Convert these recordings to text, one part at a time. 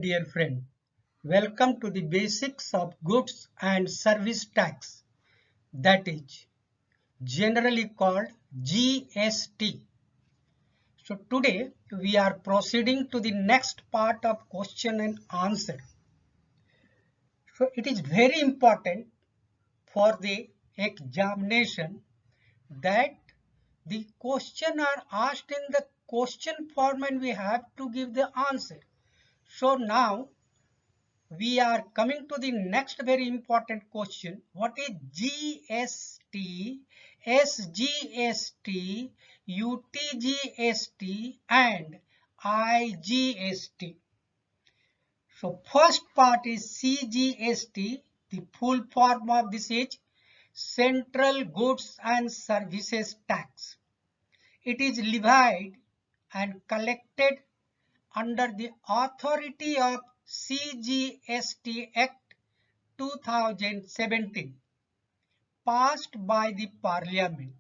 Dear friend, welcome to the basics of goods and service tax, that is generally called GST. So today we are proceeding to the next part of question and answer. So it is very important for the examination that the question are asked in the question form and we have to give the answer. So now we are coming to the next very important question. What is GST, SGST, UTGST and IGST? So first part is CGST. The full form of this is Central Goods and Services Tax. It is levied and collected under the authority of CGST Act 2017 passed by the Parliament.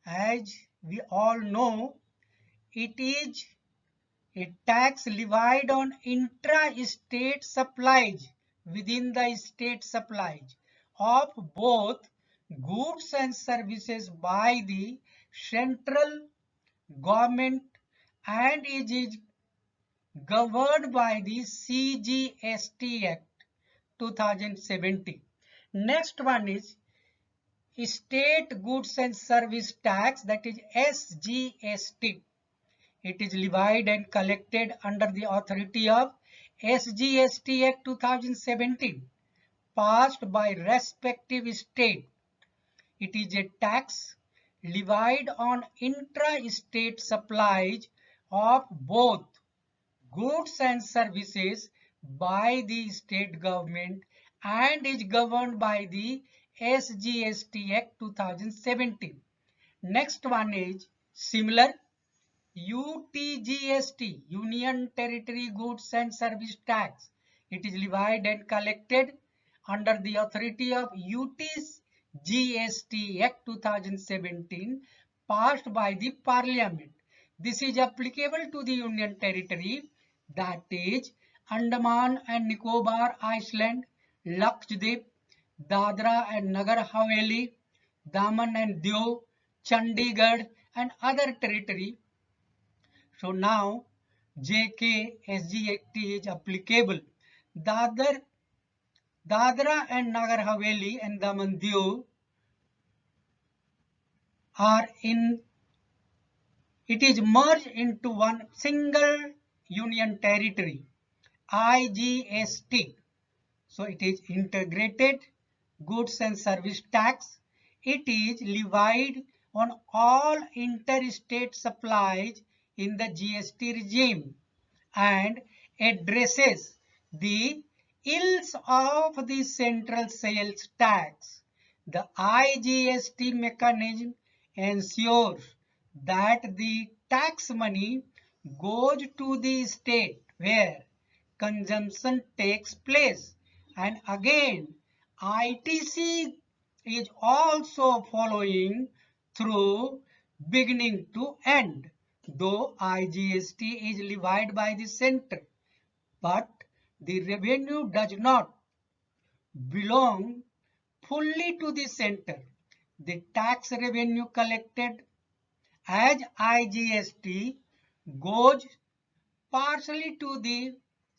As we all know, it is a tax levied on intra-state supplies within the state supplies of both goods and services by the central government and it is governed by the CGST Act 2017. Next one is State Goods and Service Tax, that is SGST. It is levied and collected under the authority of SGST Act 2017 passed by respective state. It is a tax levied on intra-state supplies of both goods and services by the state government and is governed by the SGST Act 2017. Next one is similar UTGST, Union Territory Goods and Service Tax. It is levied and collected under the authority of UTGST Act 2017 passed by the Parliament. This is applicable to the Union Territory, that is Andaman and Nicobar Island, Lakshadweep, Dadra and Nagar Haveli, Daman and Diu, Chandigarh and other territory. So now JK SGST is applicable. Dadra and Nagar Haveli and Daman Diu are in, it is merged into one single union territory, IGST. So it is integrated goods and service tax. It is levied on all interstate supplies in the GST regime and addresses the ills of the central sales tax. The IGST mechanism ensures that the tax money goes to the state where consumption takes place, and again ITC is also following through beginning to end, though IGST is levied by the center, but the revenue does not belong fully to the center. The tax revenue collected as IGST goes partially to the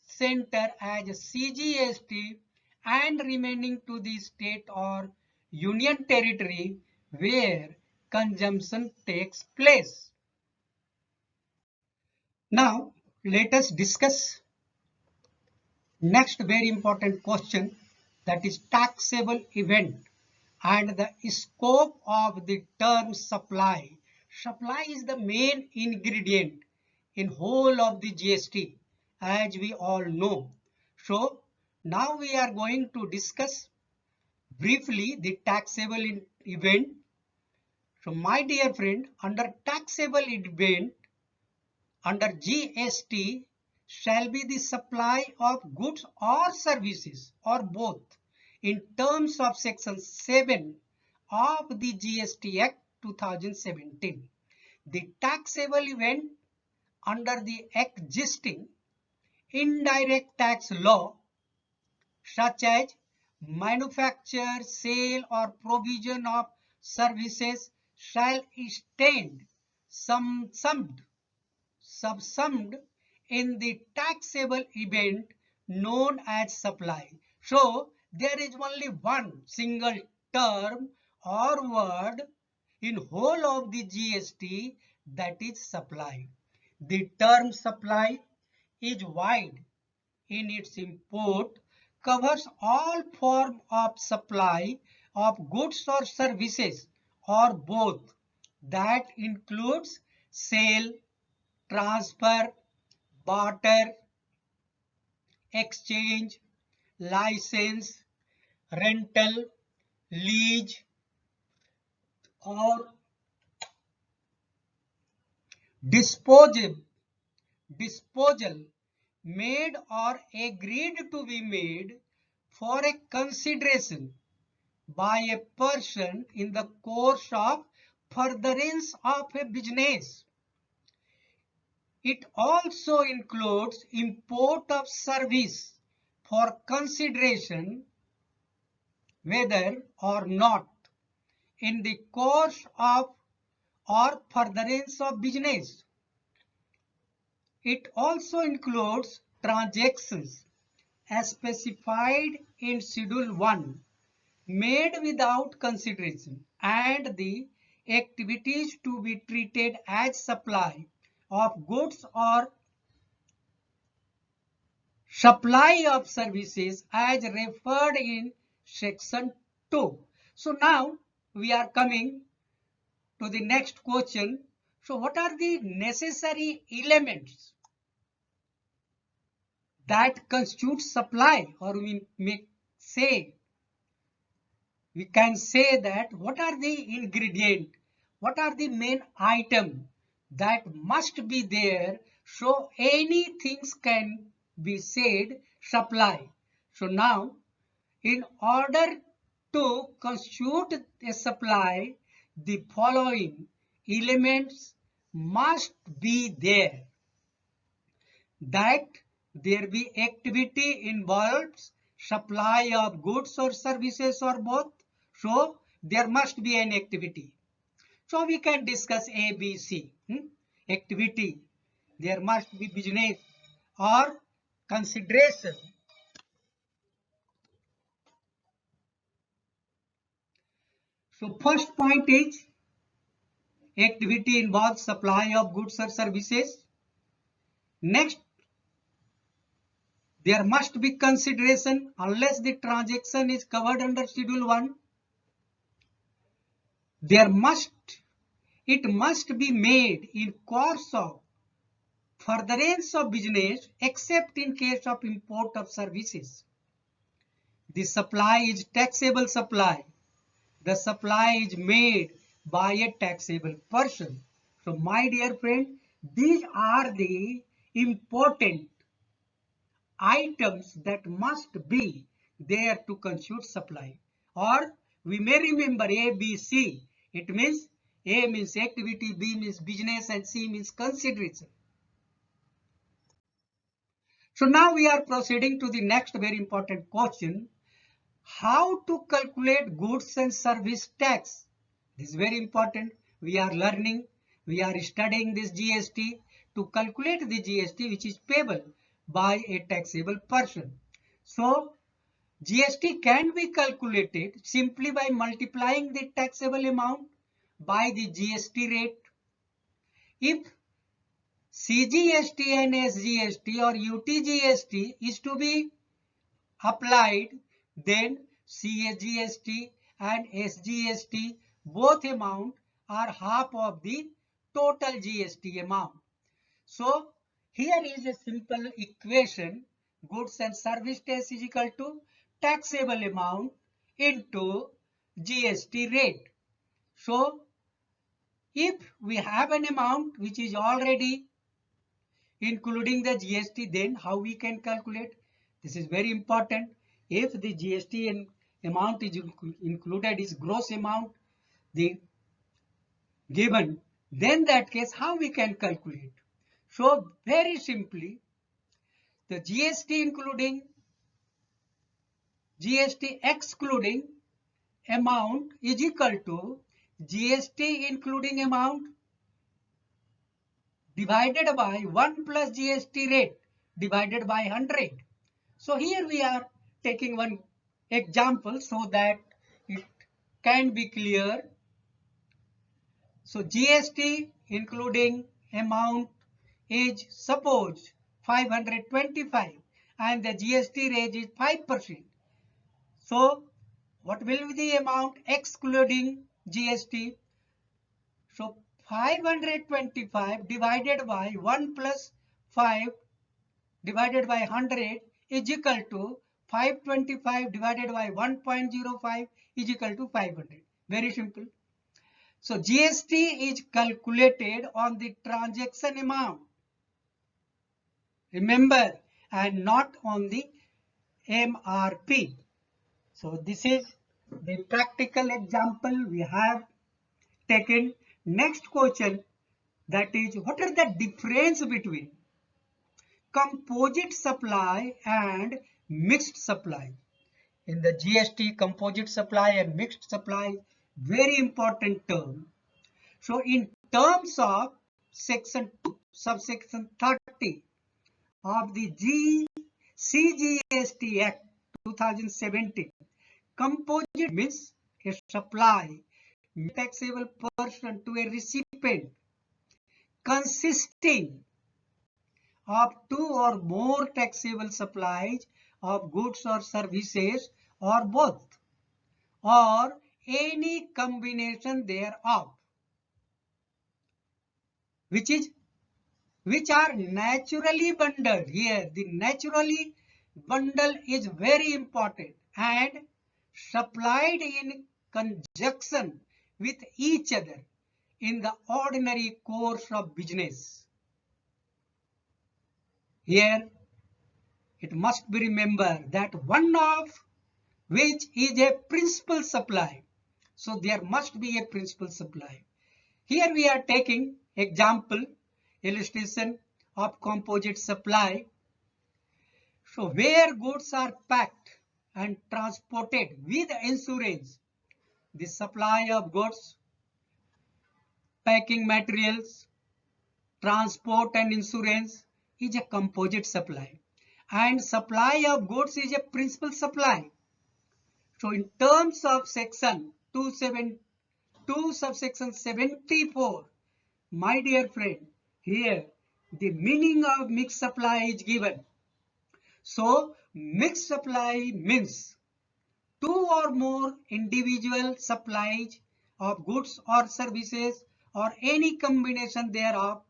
center as CGST and remaining to the state or union territory where consumption takes place. Now let us discuss next very important question, that is taxable event and the scope of the term supply. Supply is the main ingredient in whole of the GST, as we all know. So now we are going to discuss briefly the taxable event. So my dear friend, under taxable event, under GST shall be the supply of goods or services or both in terms of section 7 of the GST Act 2017. The taxable event under the existing indirect tax law such as manufacture, sale or provision of services shall stand subsumed in the taxable event known as supply. So there is only one single term or word in whole of the GST, that is supply. The term supply is wide in its import, covers all form of supply of goods or services or both. That includes sale, transfer, barter, exchange, license, rental, lease or disposal made or agreed to be made for a consideration by a person in the course of furtherance of a business. It also includes import of service for consideration whether or not in the course of or furtherance of business. It also includes transactions as specified in Schedule 1 made without consideration and the activities to be treated as supply of goods or supply of services as referred in section 2. So now we are coming to the next question. So what are the necessary elements that constitute supply, or we can say that what are the ingredient, what are the main item that must be there, so any things can be said supply. So now in order to constitute a supply, the following elements must be there: that there be activity involves supply of goods or services or both. So there must be an activity. So we can discuss A, B, C. Activity, there must be business or consideration. So first point is activity involves supply of goods or services. Next, there must be consideration unless the transaction is covered under Schedule 1. It must be made in course of furtherance of business except in case of import of services. The supply is taxable supply. The supply is made by a taxable person. So my dear friend, these are the important items that must be there to constitute supply. Or we may remember A, B, C. It means A means activity, B means business, and C means consideration. So now we are proceeding to the next very important question. How to calculate goods and service tax? This is very important. We are learning, we are studying this GST to calculate the GST which is payable by a taxable person. So GST can be calculated simply by multiplying the taxable amount by the GST rate. If CGST and SGST or UTGST is to be applied, then CGST and SGST both amount are half of the total GST amount. So here is a simple equation: goods and service tax is equal to taxable amount into GST rate. So if we have an amount which is already including the GST, then how we can calculate? This is very important. If the GST amount is included is gross amount, the given, then that case how we can calculate? So very simply, the GST excluding amount is equal to GST including amount divided by 1 plus GST rate divided by 100. So here we are taking one example so that it can be clear. So GST including amount is suppose 525 and the GST rate is 5%. So what will be the amount excluding GST? So 525 divided by 1 plus 5 divided by 100 is equal to 525 divided by 1.05 is equal to 500. Very simple. So GST is calculated on the transaction amount. Remember, and not on the MRP. So this is the practical example we have taken. Next question, that is, what are the difference between composite supply and mixed supply? In the GST, composite supply and mixed supply, very important term. So in terms of section 2, subsection 30 of the CGST Act 2017, composite means a supply taxable person to a recipient consisting of two or more taxable supplies of goods or services or both, or any combination thereof, which are naturally bundled. Here the naturally bundle is very important and supplied in conjunction with each other in the ordinary course of business. Here it must be remembered that one of which is a principal supply. So there must be a principal supply. Here we are taking example, illustration of composite supply. So where goods are packed and transported with insurance, the supply of goods, packing materials, transport and insurance is a composite supply, and supply of goods is a principal supply. So in terms of section 2 subsection 74, my dear friend, here the meaning of mixed supply is given. So mixed supply means two or more individual supplies of goods or services or any combination thereof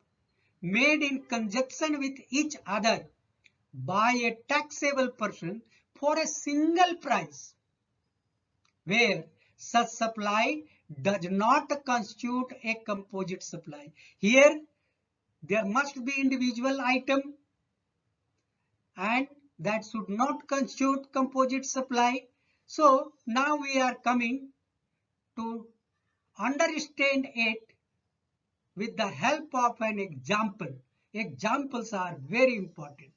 made in conjunction with each other by a taxable person for a single price, where such supply does not constitute a composite supply. Here there must be individual item and that should not constitute composite supply. So now we are coming to understand it with the help of an example. Examples are very important.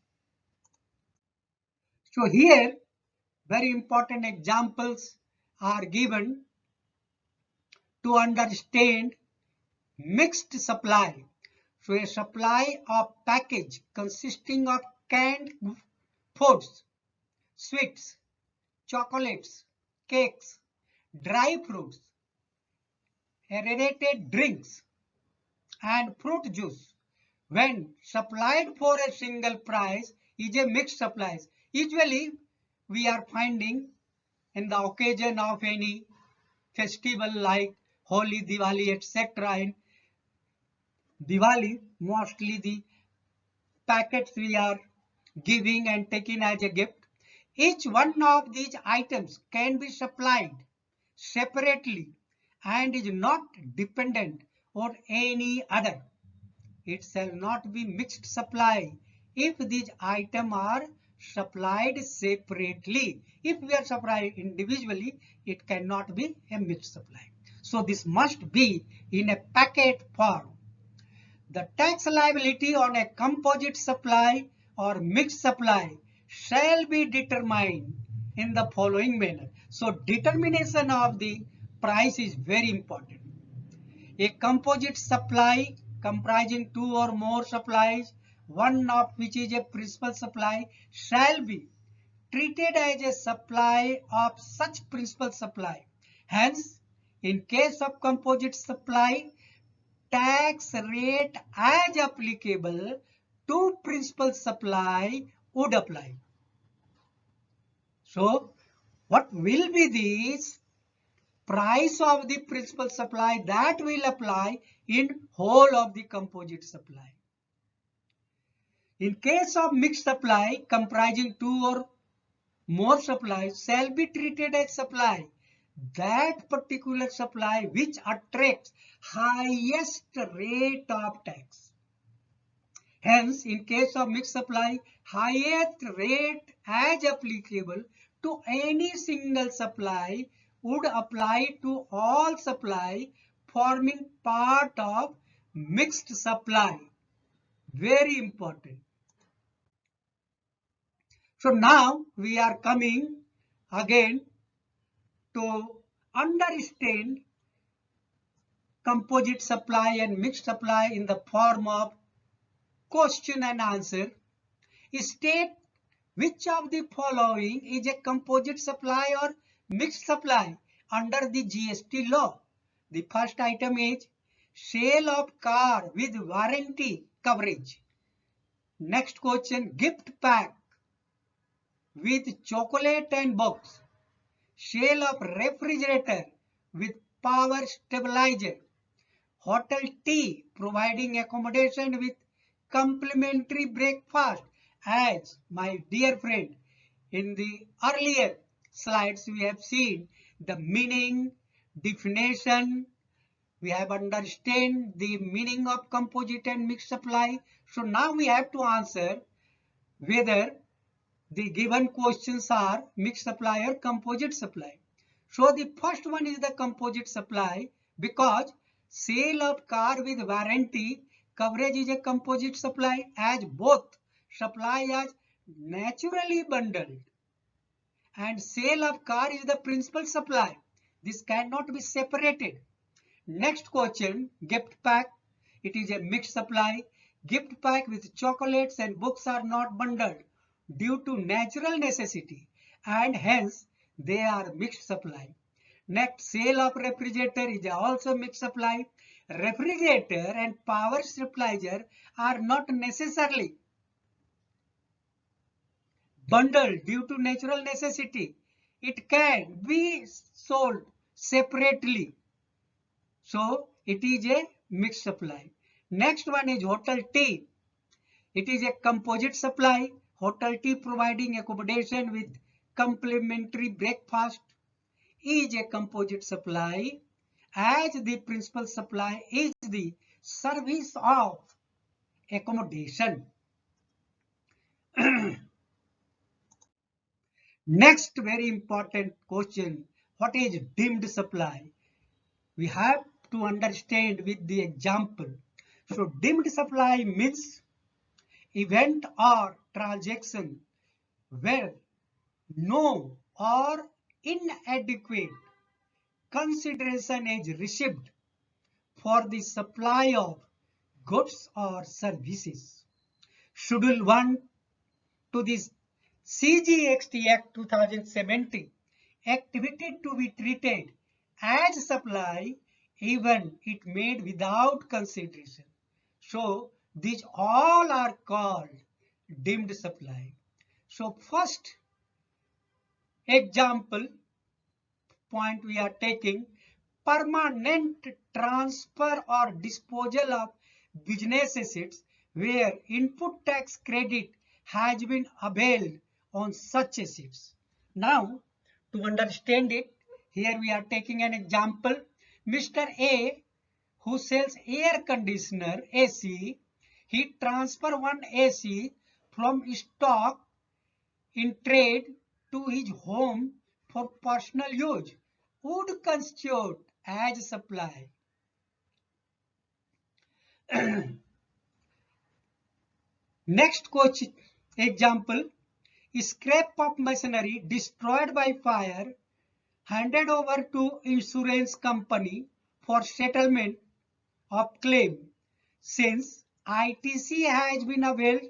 So here very important examples are given to understand mixed supply. So a supply of package consisting of canned foods, sweets, chocolates, cakes, dry fruits, aerated drinks, and fruit juice, when supplied for a single price, is a mixed supply. Usually we are finding in the occasion of any festival like Holi, Diwali, etc. In Diwali, mostly the packets we are giving and taking as a gift. Each one of these items can be supplied separately and is not dependent on any other. It shall not be mixed supply if these items are supplied separately. If we are supplied individually, it cannot be a mixed supply. So this must be in a packet form. The tax liability on a composite supply or mixed supply shall be determined in the following manner. So determination of the price is very important. A composite supply comprising two or more supplies, one of which is a principal supply, shall be treated as a supply of such principal supply. Hence, in case of composite supply, tax rate as applicable to principal supply would apply. So, what will be this price of the principal supply that will apply in whole of the composite supply? In case of mixed supply comprising two or more supplies shall be treated as supply, that particular supply which attracts highest rate of tax. Hence, in case of mixed supply, highest rate as applicable to any single supply would apply to all supply forming part of mixed supply. Very important. So now we are coming again to understand composite supply and mixed supply in the form of question and answer. State which of the following is a composite supply or mixed supply under the GST law. The first item is sale of car with warranty coverage. Next question, gift pack with chocolate and box. Sale of refrigerator with power stabilizer. Hotel tea providing accommodation with complimentary breakfast. As my dear friend, in the earlier slides we have seen the meaning, definition, we have understand the meaning of composite and mixed supply. So now we have to answer whether the given questions are mixed supply or composite supply. So the first one is the composite supply because sale of car with warranty coverage is a composite supply as both supply are naturally bundled and sale of car is the principal supply. This cannot be separated. Next question, gift pack. It is a mixed supply. Gift pack with chocolates and books are not bundled due to natural necessity and hence they are mixed supply. Next, sale of refrigerator is also mixed supply. Refrigerator and power stabilizer are not necessarily bundled due to natural necessity. It can be sold separately. So it is a mixed supply. Next one is hotel tea. It is a composite supply. Hotel tea providing accommodation with complimentary breakfast is a composite supply as the principal supply is the service of accommodation. Next very important question, what is deemed supply? We have to understand with the example. So deemed supply means event or transaction where no or inadequate consideration is received for the supply of goods or services. Schedule 1 to this CGST Act 2017, activity to be treated as supply even it made without consideration. So these all are called deemed supply. So first example point we are taking, permanent transfer or disposal of business assets where input tax credit has been availed on such assets. Now, to understand it, here we are taking an example. Mr. A, who sells air conditioner AC, he transfer one AC from stock in trade to his home for personal use, would constitute as supply. Next question Example, scrap of machinery destroyed by fire handed over to insurance company for settlement of claim. Since ITC has been availed,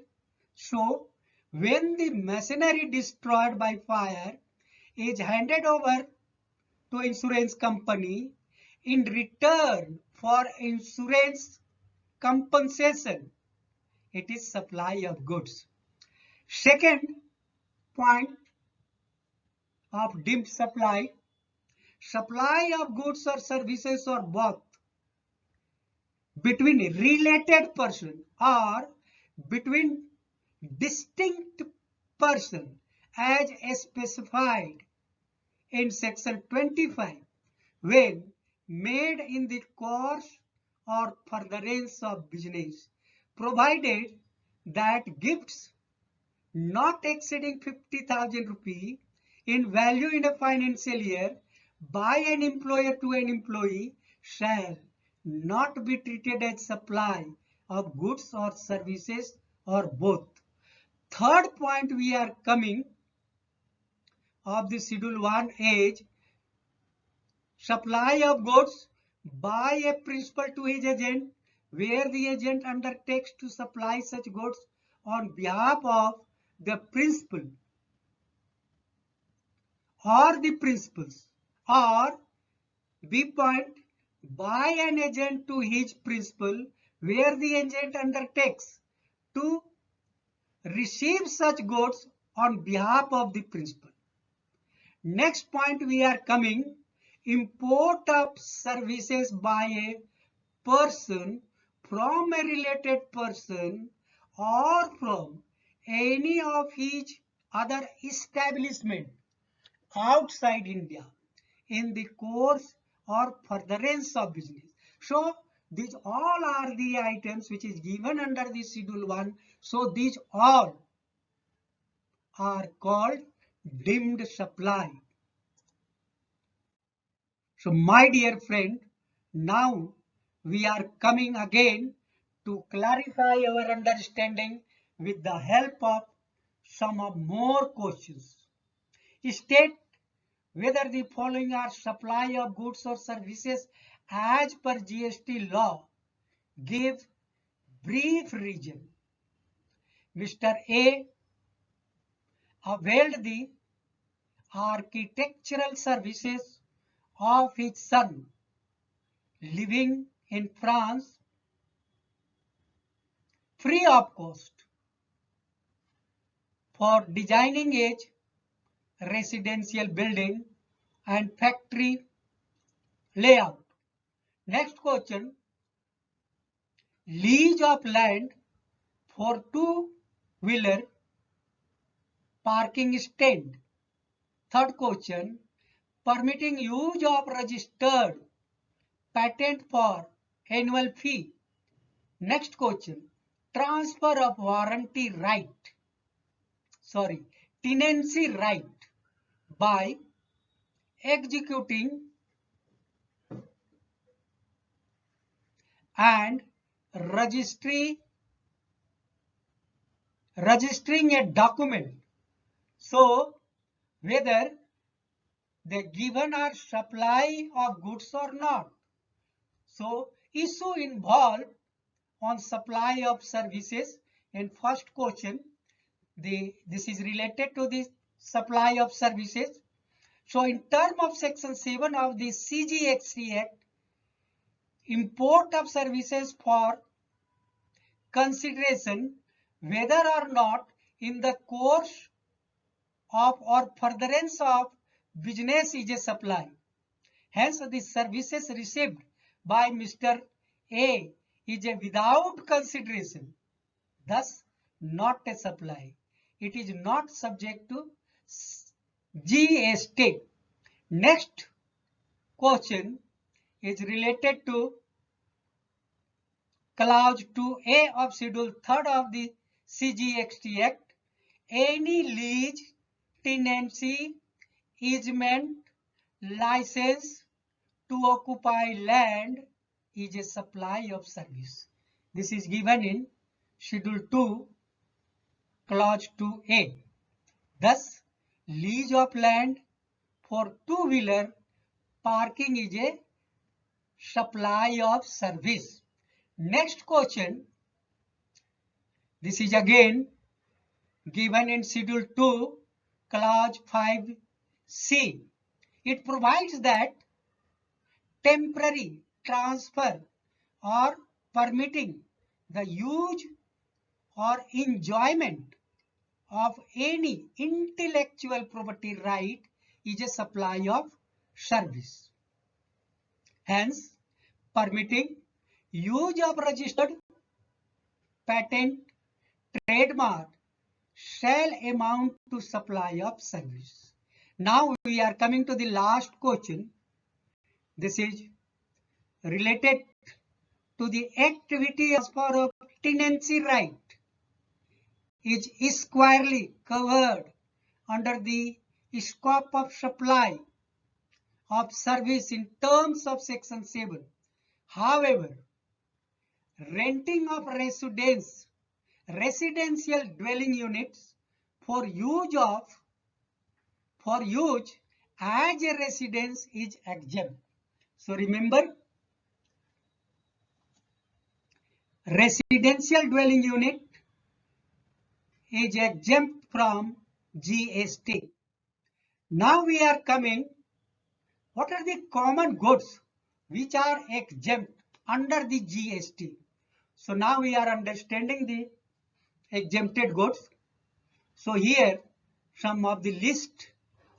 so when the machinery destroyed by fire is handed over to insurance company in return for insurance compensation, it is supply of goods. Second point of deemed supply, supply of goods or services or both between related person or between distinct person as specified in section 25 when made in the course or furtherance of business, provided that gifts not exceeding 50,000 rupees in value in a financial year by an employer to an employee shall not be treated as supply of goods or services or both. Third point we are coming of the schedule 1 is supply of goods by a principal to his agent, where the agent undertakes to supply such goods on behalf of the principal or the principals, or B point, by an agent to his principal, where the agent undertakes to receive such goods on behalf of the principal. Next point we are coming, import of services by a person from a related person or from any of his other establishment outside India in the course or furtherance of business. So these all are the items which is given under the schedule 1. So these all are called deemed supply. So my dear friend, now we are coming again to clarify our understanding with the help of some of more questions. State whether the following are supply of goods or services as per GST law. Give brief reason. Mr. A availed the architectural services of his son living in France free of cost for designing a residential building and factory layout. Next question, lease of land for two-wheeler parking stand. Third question, permitting use of registered patent for annual fee. Next question, transfer of warranty right, tenancy right by executing and registering a document. So whether the given are supply of goods or not. So issue involved on supply of services. In first question, this is related to the supply of services. So in term of section 7 of the CGST Act, import of services for consideration whether or not in the course of or furtherance of business is a supply. Hence the services received by Mr. A is a without consideration, thus not a supply. It is not subject to GST. Next question is related to clause 2A of schedule 3rd of the CGST Act. Any lease, tenancy, easement, license to occupy land is a supply of service. This is given in schedule 2 Clause 2A. Thus, lease of land for two-wheeler parking is a supply of service. Next question, this is again given in Schedule 2, Clause 5C. It provides that temporary transfer or permitting the use or enjoyment of any intellectual property right is a supply of service. Hence, permitting use of registered patent, trademark shall amount to supply of service. Now we are coming to the last question. This is related to the activity as for a tenancy right is squarely covered under the scope of supply of service in terms of Section 7. However, renting of residential dwelling units for use as a residence is exempt. So remember, residential dwelling unit is exempt from GST. Now we are coming, what are the common goods which are exempt under the GST? So now we are understanding the exempted goods. So here some of the list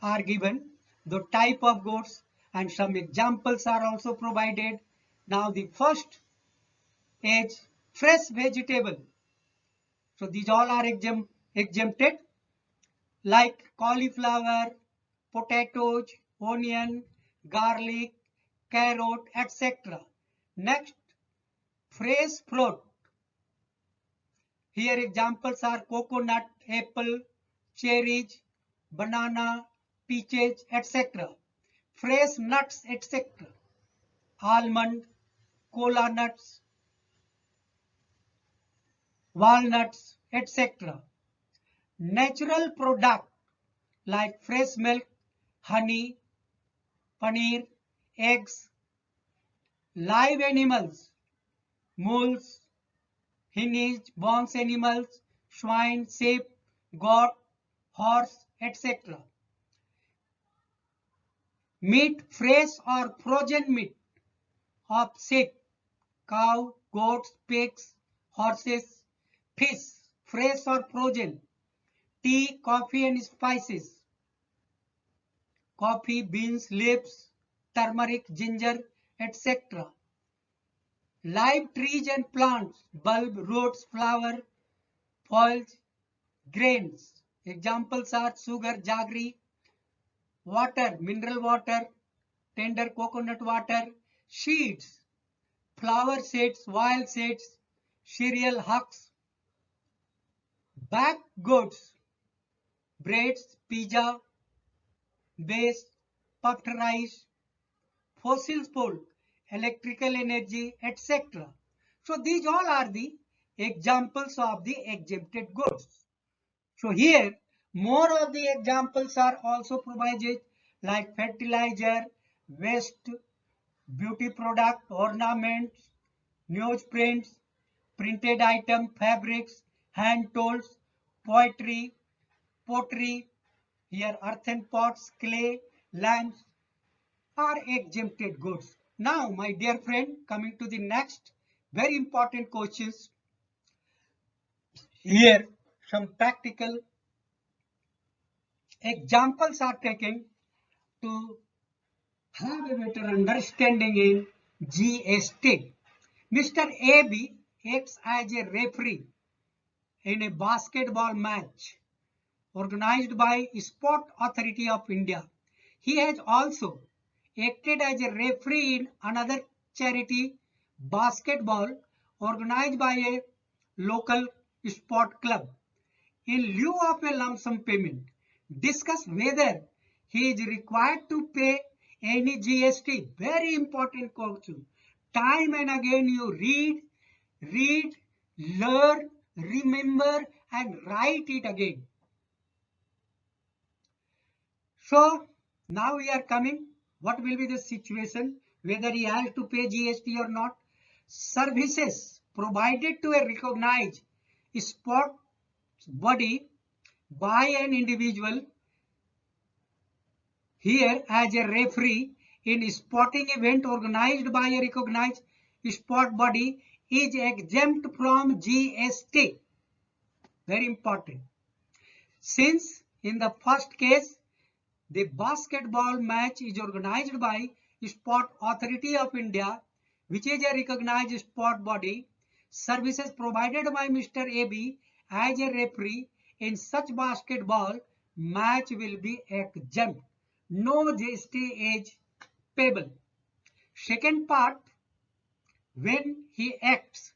are given, the type of goods, and some examples are also provided. Now the first is fresh vegetable. So these all are exempted, like cauliflower, potatoes, onion, garlic, carrot, etc. Next, fresh fruit. Here examples are coconut, apple, cherries, banana, peaches, etc. Fresh nuts, etc. Almond, kola nuts, walnuts, etc. Natural product like fresh milk, honey, paneer, eggs. Live animals, moles, hinge, bones animals, swine, sheep, goat, horse, etc. Meat, fresh or frozen meat of sheep, cow, goats, pigs, horses. Fish, fresh or frozen. Tea, coffee and spices. Coffee, beans, leaves, turmeric, ginger, etc. Live trees and plants, bulb, roots, flower, foliage, grains. Examples are sugar, jaggery, water, mineral water, tender coconut water, seeds, flower seeds, wild seeds, cereal husk, baked goods, breads, pizza, base, puffed rice, fossil fuel, electrical energy, etc. So these all are the examples of the exempted goods. So here more of the examples are also provided, like fertilizer, waste, beauty product, ornaments, newsprints, printed item, fabrics, hand tools, pottery, here earthen pots, clay, lamps are exempted goods. Now, my dear friend, coming to the next very important questions. Here, some practical examples are taken to have a better understanding in GST. Mr. AB acts as a referee in a basketball match organized by Sport Authority of India. He has also acted as a referee in another charity basketball organized by a local sport club. In lieu of a lump sum payment, discuss whether he is required to pay any GST. Very important question. Time and again you read, learn, remember and write it again. So now we are coming, what will be the situation, whether he has to pay GST or not. Services provided to a recognized sport body by an individual, here as a referee in sporting event organized by a recognized sport body, is exempt from GST. Very important. Since in the first case, the basketball match is organized by Sport Authority of India, which is a recognized sport body. Services provided by Mr. AB as a referee in such basketball match will be exempt. No GST is payable. Second part, when he acts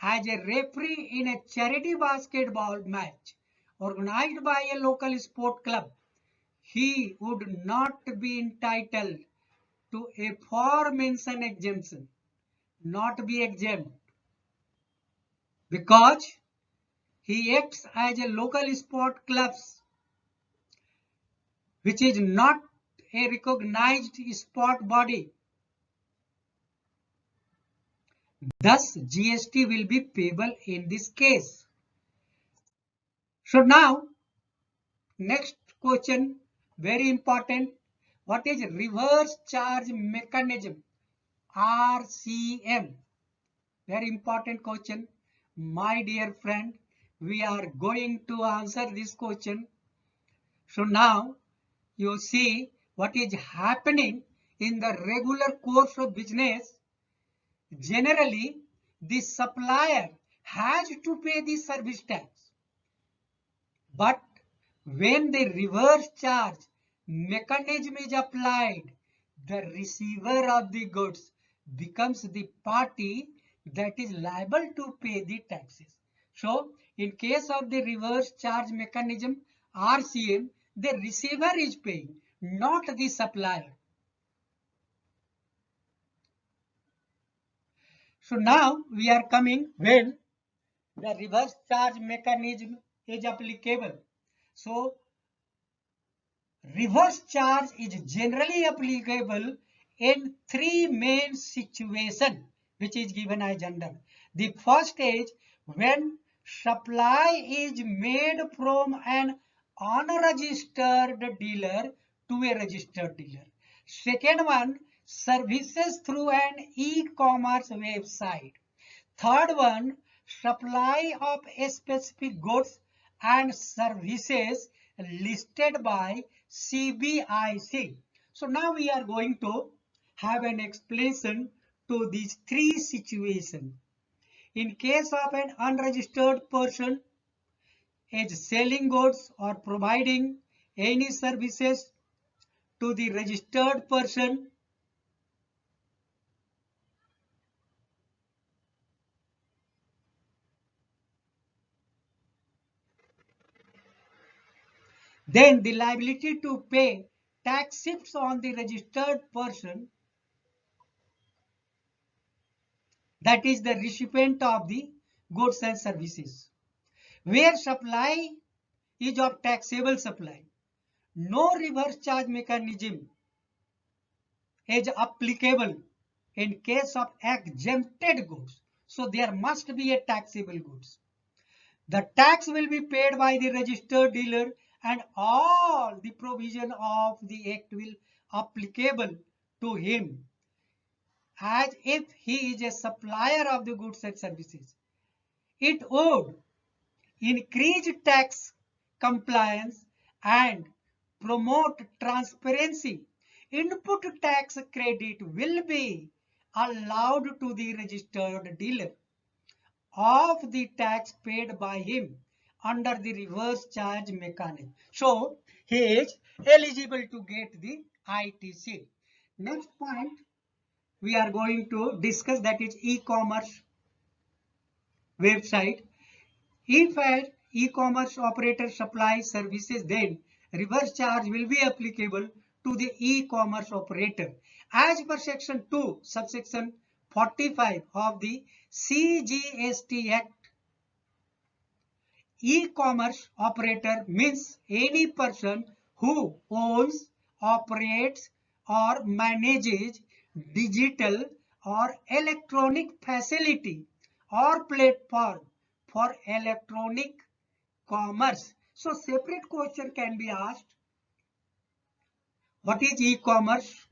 as a referee in a charity basketball match organized by a local sport club, he would not be entitled to a aforementioned exemption, not be exempt, because he acts as a local sport clubs, which is not a recognized sport body. Thus, GST will be payable in this case. So now, next question, very important. What is reverse charge mechanism? RCM. Very important question. My dear friend, we are going to answer this question. So now you see what is happening in the regular course of business. Generally, the supplier has to pay the service tax. But when the reverse charge mechanism is applied, the receiver of the goods becomes the party that is liable to pay the taxes. So, in case of the reverse charge mechanism, RCM, the receiver is paying, not the supplier. So now we are coming when the reverse charge mechanism is applicable. So reverse charge is generally applicable in three main situations, which is given as under. The first is when supply is made from an unregistered dealer to a registered dealer. Second one, services through an e-commerce website. Third one, supply of specific goods and services listed by CBIC. So now we are going to have an explanation to these three situations. In case of an unregistered person is selling goods or providing any services to the registered person, then the liability to pay tax shifts on the registered person, that is the recipient of the goods and services. Where supply is of taxable supply, no reverse charge mechanism is applicable in case of exempted goods. So there must be a taxable goods. The tax will be paid by the registered dealer and all the provision of the act will applicable to him as if he is a supplier of the goods and services. It would increase tax compliance and promote transparency. Input tax credit will be allowed to the registered dealer of the tax paid by him under the reverse charge mechanism. So he is eligible to get the ITC. Next point we are going to discuss, that is e-commerce website. If an e-commerce operator supplies services, then reverse charge will be applicable to the e-commerce operator. As per section 2, subsection 45 of the CGST Act, e-commerce operator means any person who owns, operates or manages digital or electronic facility or platform for electronic commerce. So separate question can be asked. What is e-commerce?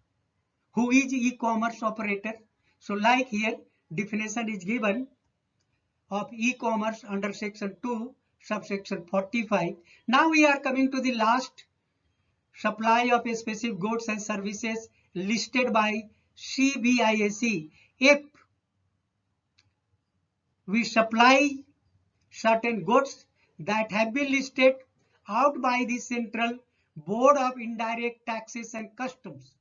Who is e-commerce operator? So like here definition is given of e-commerce under section 2 subsection 45. Now we are coming to the last, supply of specific goods and services listed by CBISE. If we supply certain goods that have been listed out by the Central Board of Indirect Taxes and Customs,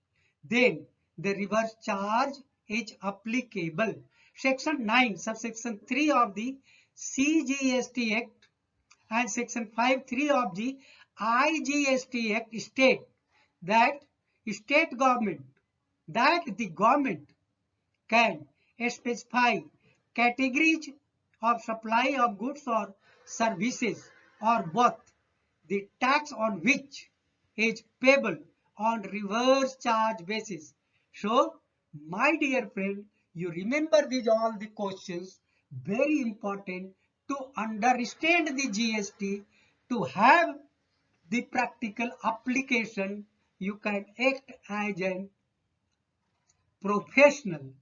then the reverse charge is applicable. Section 9 subsection 3 of the CGST Act and section 5(3) of the IGST Act state that the government can specify categories of supply of goods or services or both, the tax on which is payable on reverse charge basis. So, my dear friend, you remember these all the questions, very important to understand the GST, to have the practical application. You can act as an professional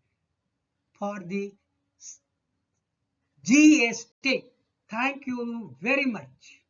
for the GST. Thank you very much.